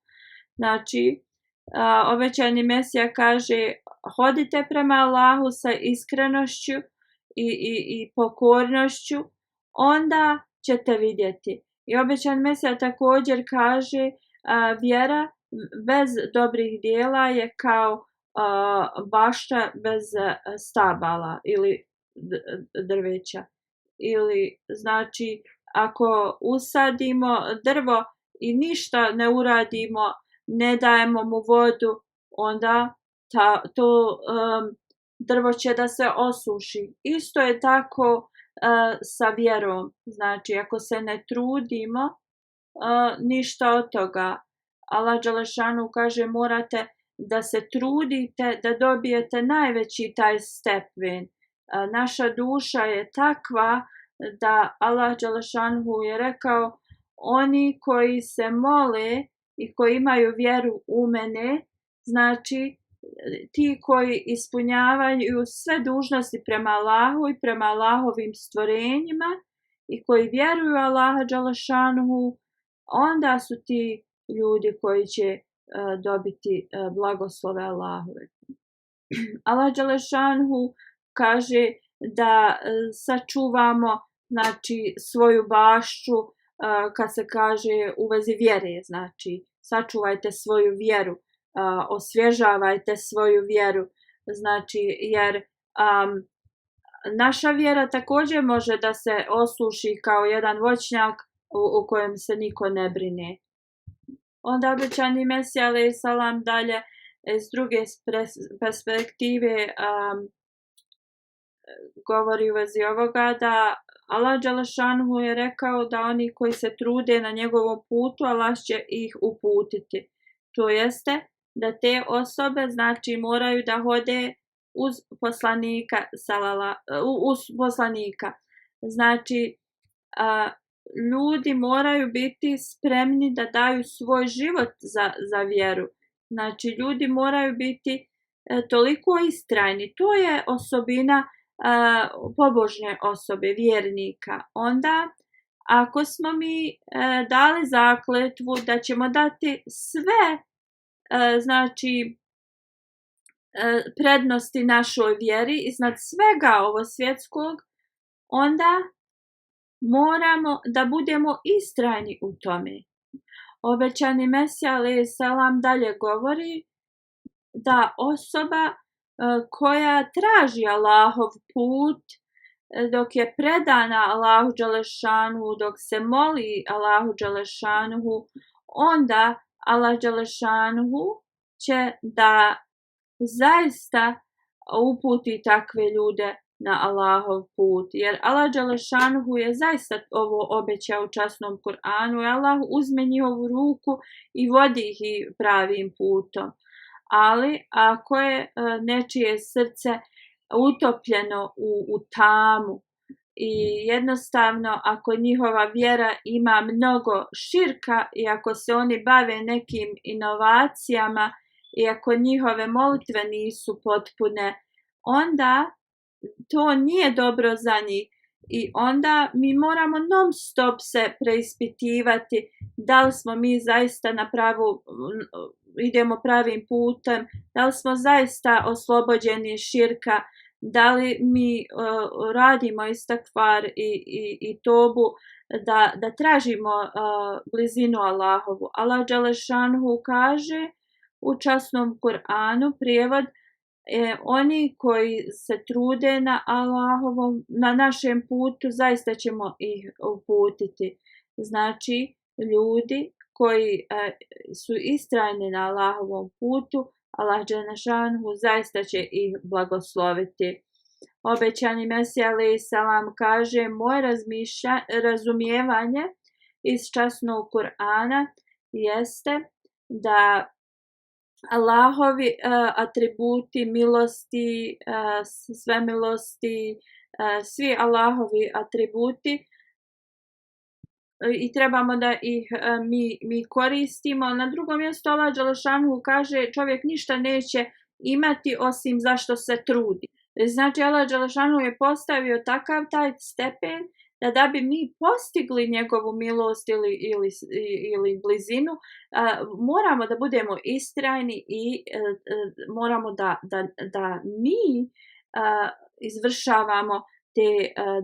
Znači obećani Mesija kaže hodite prema Allahu sa iskrenošću i pokornošću, onda ćete vidjeti. I obećani Mesija također kaže vjera bez dobrih dijela je kao bašta bez stabala ili drveća. Ili znači ako usadimo drvo i ništa ne uradimo, ne dajemo mu vodu, onda to drvo će da se osuši. Isto je tako sa vjerom. Znači ako se ne trudimo, ništa od toga. Allah dželešanu kaže morate da se trudite da dobijete najveći taj stepen. Naša duša je takva da Allah dželešanu je rekao oni koji se mole i koji imaju vjeru u mene, znači ti koji ispunjavaju sve dužnosti prema Allahu i prema Allahovim stvorenjima i koji vjeruju Allaha dželešanu, onda su ti ljudi koji će dobiti blagoslove Allahove. Allah dželešanu kaže da sačuvamo znači svoju bašću kad se kaže u vezi vjere, znači sačuvajte svoju vjeru, osvježavajte svoju vjeru, znači jer naša vjera također može da se osuši kao jedan voćnjak u kojem se niko ne brine. Onda obećani Mesija alejhi selam dalje iz druge perspektive govori u vezi ovoga da Allah dželešanu je rekao da oni koji se trude na njegovom putu, Allah će ih uputiti. To jeste da te osobe znači moraju da hode uz poslanika. Znači ljudi moraju biti spremni da daju svoj život za vjeru. Znači ljudi moraju biti toliko istrajni. To je osobina pobožne osobe, vjernika. Onda ako smo mi dali zakletvu da ćemo dati sve znači prednosti našoj vjeri iznad svega ovosvjetskog, onda moramo da budemo istrajni u tome. Obećani Mesija alejhi selam dalje govori da osoba koja traži Allahov put, dok je predana Allahu dželešanu, dok se moli Allahu dželešanu, onda Allah dželešanu će da zaista uputi takve ljude na Allahov put. Jer Allah dželešanu je zaista ovo obećao u časnom Kur'anu i Allah uzme njihovu ruku i vodi ih pravim putom. Ali ako je nečije srce utopljeno u tamu i jednostavno ako njihova vjera ima mnogo širka i ako se oni bave nekim inovacijama i ako njihove molitve nisu potpune, onda to nije dobro za njih. I onda mi moramo non stop se preispitivati da li smo mi zaista idemo pravim putem, da li smo zaista oslobođeni širka, da li mi radimo istakvar i tobu, da tražimo blizinu Allahovu. Allah dželešanhu kaže u časnom Kur'anu, prijevod, oni koji se trude na našem putu, zaista ćemo ih uputiti. Znači, ljudi koji su istrajni na Allahovom putu, Allah dželešanhu zaista će ih blagosloviti. Obećani Mesija alejhi selam kaže: moje razumijevanje iz časnog Kur'ana jeste da Allahovi atributi milosti, svemilosti, svi Allahovi atributi i trebamo da ih mi koristimo. Na drugom mjestu Allah dželešanhu kaže: čovjek ništa neće imati osim zašto se trudi. Znači Allah dželešanhu je postavio takav taj stepen da bi mi postigli njegovu milost ili blizinu, moramo da budemo istrajni i moramo da mi izvršavamo te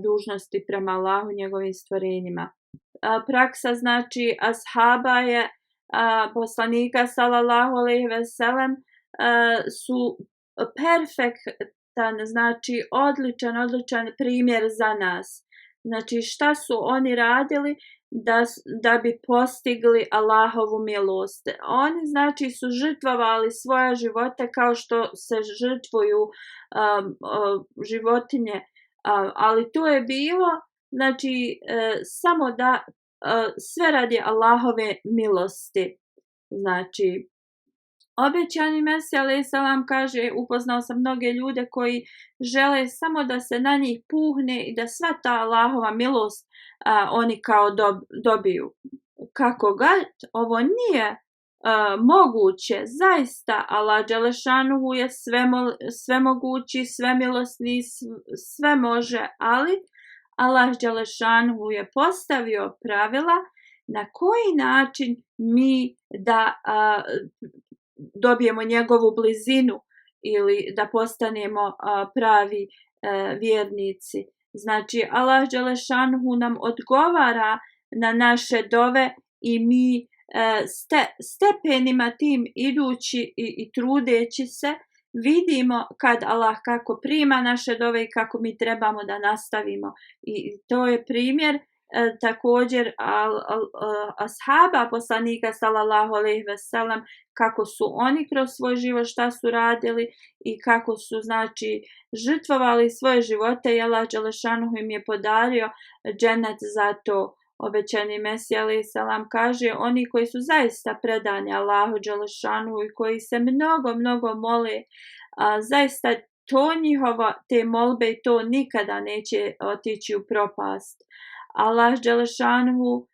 dužnosti prema Allahu i njegovim stvorenjima. Praksa znači ashaba je poslanika sallallahu alejhi ve sellem su perfektan, znači odličan primjer za nas. Znači šta su oni radili da bi postigli Allahovu milost? Oni znači su žrtvovali svoje živote kao što se žrtvuju životinje, ali to je bilo znači samo da sve radi Allahove milosti. Znači obećani Mesija alejhi selam kaže: upoznao sam mnoge ljude koji žele samo da se na njih puhne i da sva ta Allahova milost oni kao dobiju. Kako god, ovo nije moguće. Zaista Allah dželešanuhu je svemogući, svemilosni, sve može, ali Allah dželešanuhu je postavio pravila na koji način mi da dobijemo njegovu blizinu ili da postanemo pravi vjernici. Znači Allah dželešanuhu nam odgovara na naše dove i mi stepenima tim idući i trudeći se vidimo kad Allah kako prima naše dove i kako mi trebamo da nastavimo. I to je primjer također ashaba poslanika sallallahu alejhi ve sellem, kako su oni kroz svoj život šta su radili i kako su znači žrtvovali svoje živote i Allah dželešanuhu im je podario džennet za to. Obećani Mesija alejhi selam kaže: oni koji su zaista predani Allahu dželešanuhu i koji se mnogo mole, zaista to njihova te molbe i to nikada neće otići u propast. Allah dželešanuhu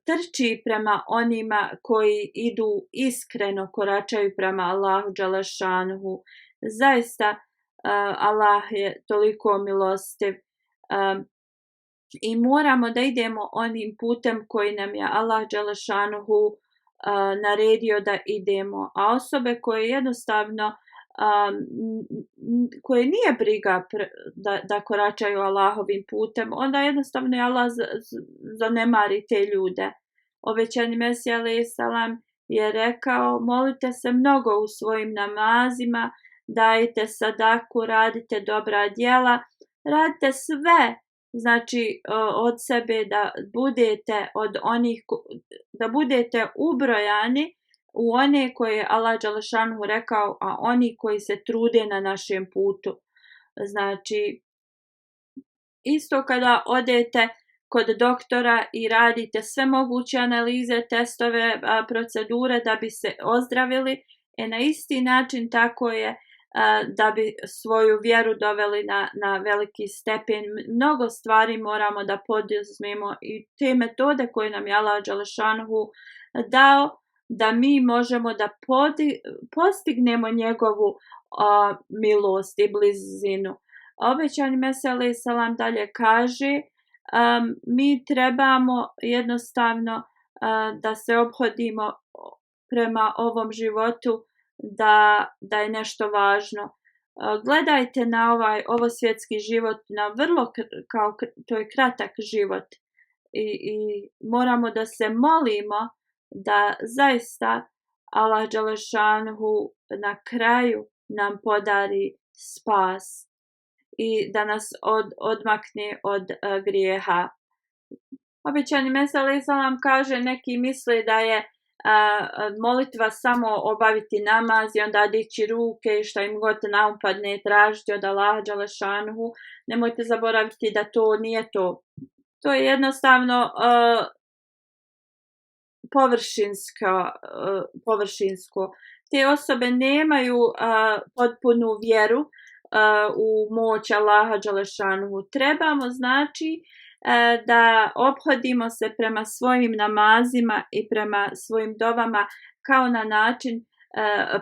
trči prema onima koji idu iskreno, koračaju prema Allahu dželešanuhu. Zaista Allah je toliko milostiv i moramo da idemo onim putem koji nam je Allah dželešanuhu naredio da idemo. A osobe koje jednostavno koje nije briga da koračaju Allahovim putem, onda jednostavno je Allah zanemari te ljude. Obećani Mesija alejhi selam je rekao: molite se mnogo u svojim namazima, dajte sadaku, radite dobra djela, radite sve, znači od sebe da budete od onih, da budete ubrojani u one koje je Allah dželešanuhu rekao, a oni koji se trude na našem putu. Znači, isto kada odete kod doktora i radite sve moguće analize, testove, procedure da bi se ozdravili, na isti način tako je da bi svoju vjeru doveli na veliki stepen. Mnogo stvari moramo da poduzmemo i te metode koje nam je Allah dželešanuhu dao, da mi možemo da postignemo njegovu milost i blizinu. Obećani Mesija alejhi selam dalje kaže, mi trebamo jednostavno da se ophodimo prema ovom životu da je nešto važno. Gledajte na ovo svjetski život, na vrlo to je kratak život i moramo da se molimo da zaista Allah dželešanhu na kraju nam podari spas i da nas odmakne od grijeha. Obećani Mesija alejhi selam kaže, neki misle da je molitva samo obaviti namaz i onda dići ruke, šta im god naupadne, tražiti od Allaha dželešanhu. Nemojte zaboraviti da to nije to. To je jednostavno površinsko. Te osobe nemaju potpunu vjeru u moć Allaha dželešanhu. Trebamo znači da ophodimo se prema svojim namazima i prema svojim dovama kao na način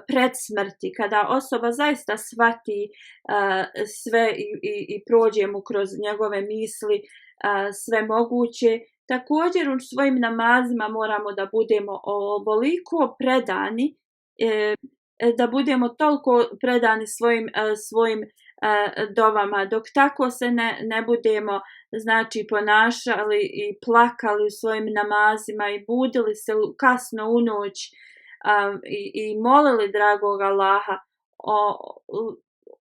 pred smrti, kada osoba zaista shvati sve i prođe mu kroz njegove misli sve moguće. Također u svojim namazima moramo da budemo ovoliko predani, da budemo toliko predani svojim dovama. Dok tako se ne budemo znači ponašali i plakali u svojim namazima i budili se kasno u noć i molili dragog Allaha,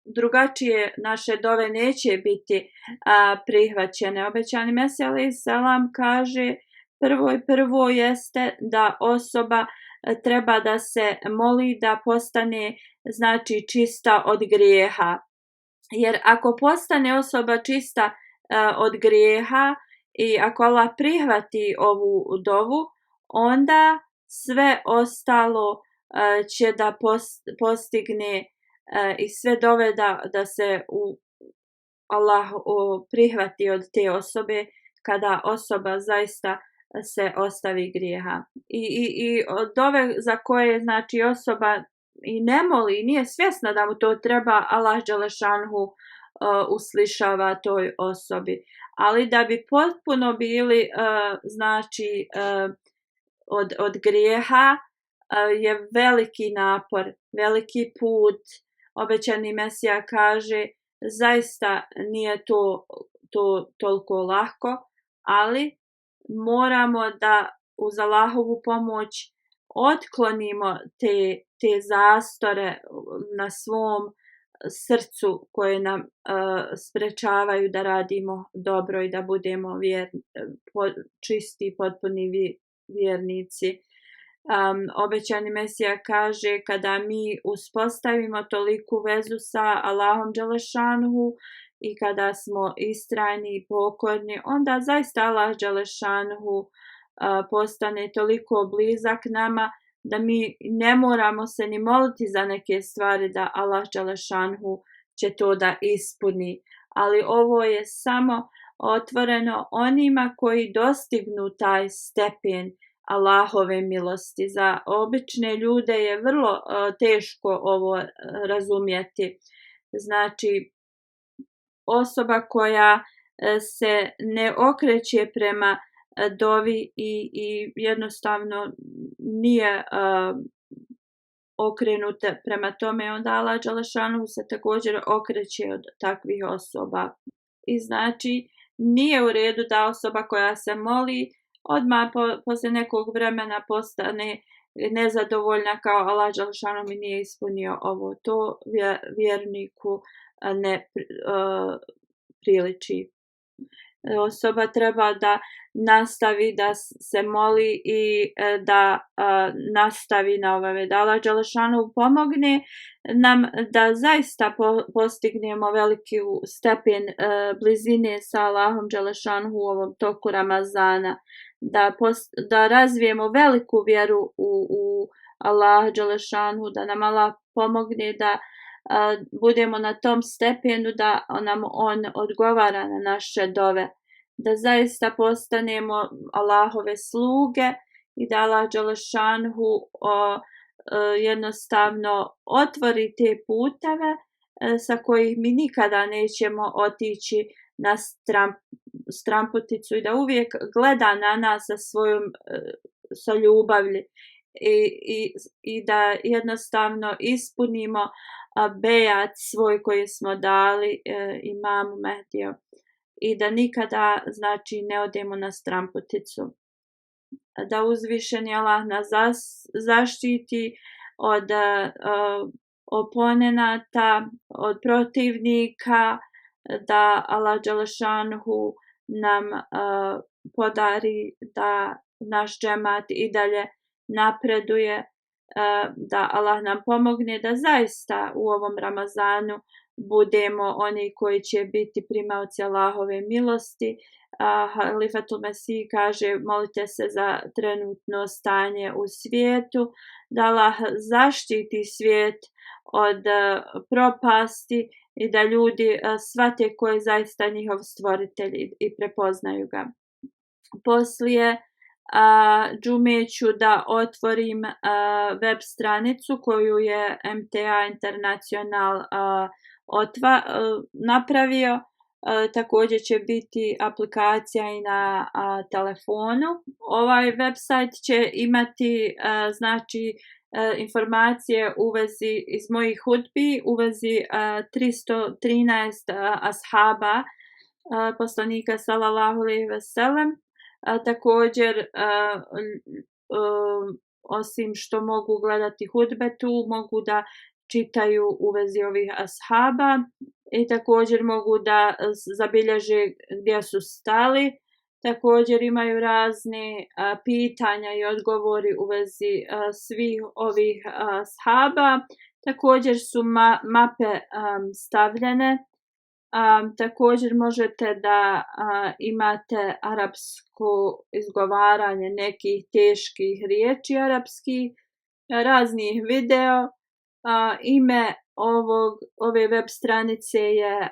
drugačije naše dove neće biti prihvaćene. Obećani Mesija alejhi selam kaže, prvo jeste da osoba treba da se moli da postane znači čista od grijeha. Jer ako postane osoba čista od grijeha i ako Allah prihvati ovu dovu, onda sve ostalo će da postigne i sve dove da se Allah prihvati od te osobe kada osoba zaista se ostavi grijeha. I dove za koje znači osoba i ne moli i nije svjesna da mu to treba, Allah dželešanhu uslišava toj osobi. Ali da bi potpuno bili znači od grijeha je veliki napor, veliki put. Obećani Mesija kaže, zaista nije to toliko lako, ali moramo da uz Allahovu pomoć otklonimo te zastore na svom srcu koje nam sprečavaju da radimo dobro i da budemo čisti, potpuni vjernici. Obećani Mesija kaže, kada mi uspostavimo toliku vezu sa Allahom dželešanhu i kada smo istrajni i pokorni, onda zaista Allah dželešanhu postane toliko blizak nama da mi ne moramo se ni moliti za neke stvari, da Allah dželešanhu će to da ispuni. Ali ovo je samo otvoreno onima koji dostignu taj stepen Allahove milosti. Za obične ljude je vrlo teško ovo razumjeti. Znači, osoba koja se ne okreće prema dovi i jednostavno nije okrenuta prema tome, onda Allah dželešanhu se također okreće od takvih osoba. I znači, nije u redu da osoba koja se moli odmah poslije nekog vremena postane nezadovoljna, kao Allah dželešanhu mi nije ispunio ovo. To vjerniku ne priliči. Osoba treba da nastavi da se moli i da nastavi na ovome. Da Allah dželešanhu pomogne nam da zaista postignemo veliki stepen blizine sa Allahom dželešanhu u ovom toku Ramazana. Da razvijemo veliku vjeru u Allaha dželešanhu, da nam Allah pomogne da budemo na tom stepenu da nam on odgovara na naše dove, da zaista postanemo Allahove sluge i da Allah dželešanhu jednostavno otvori te puteve sa kojih mi nikada nećemo otići na stramputicu i da uvijek gleda na nas sa ljubavlji i da jednostavno ispunimo bejat svoj koji smo dali imamu Mehdiju i da nikada znači ne odemo na stramputicu. Da uzvišeni Allah nas zaštiti od oponenata, od protivnika, da Allah dželešanhu nam podari da naš džemat i dalje napreduje, da Allah nam pomogne da zaista u ovom Ramazanu budemo oni koji će biti primaoci Allahove milosti. Halifatul Mesih kaže: molite se za trenutno stanje u svijetu, da Allah zaštiti svijet od propasti i da ljudi shvate ko je zaista njihov stvoritelj i prepoznaju ga. Poslije džume ću da otvorim web stranicu koju je MTA International napravio. Također će biti aplikacija i na telefonu. Ovaj website će imati znači informacije u vezi iz mojih hudbi, u vezi 313 ashaba poslanika sallallahu alejhi ve sellem. Također osim što mogu gledati hudbe, tu mogu da čitaju u vezi ovih ashaba i također mogu da zabilježe gdje su stali. Također imaju razne pitanja i odgovori u vezi svih ovih ashaba. Također su mape stavljene. Također možete da imate arapsko izgovaranje nekih teških riječi arapskih, raznih video. Ime ove web stranice je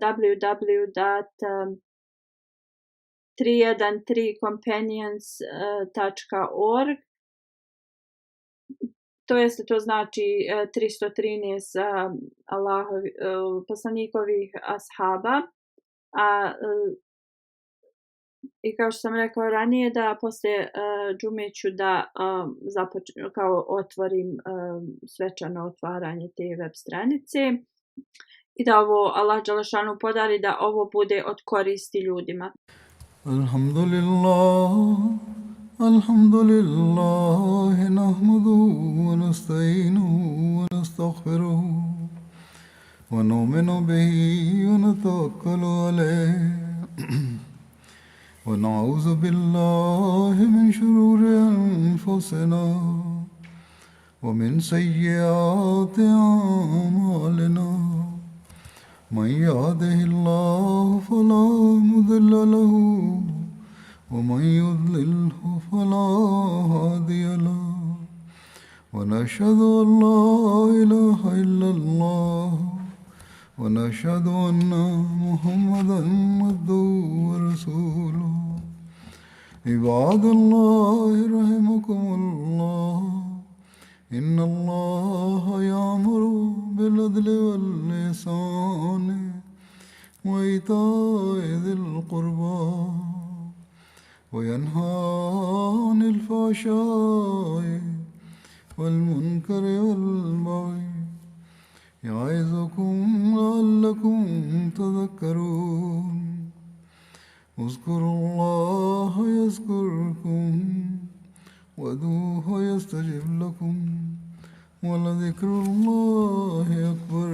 www.313companions.org. To znači 313 poslanikovih ashaba. I kao što sam rekao ranije, da poslije džume ću da otvorim svečano otvaranje te web stranice i da ovo Allah dželešanu podari da ovo bude od koristi ljudima. Alhamdulillah, nahmaduhu wa nasta'inuhu wa nastaghfiruhu wa nu'minu bihi wa natawakkalu alayhi wa na'udhu billahi min shururi anfusina wa min sayyiati a'malina. Man yahdihillahu fala mudilla lahu ومن يضلله فلا هادي له ونشهد أن لا إله إلا الله ونشهد أن محمدا عبده ورسوله. عباد الله رحمكم الله إن الله يأمر بالعدل والإحسان وإيتاء ذي القربى وينهى عن الفحشاء والمنكر والبغي يعظكم لعلكم تذكرون. اذكروا الله يذكركم وادعوه يستجب لكم ولذكر الله أكبر.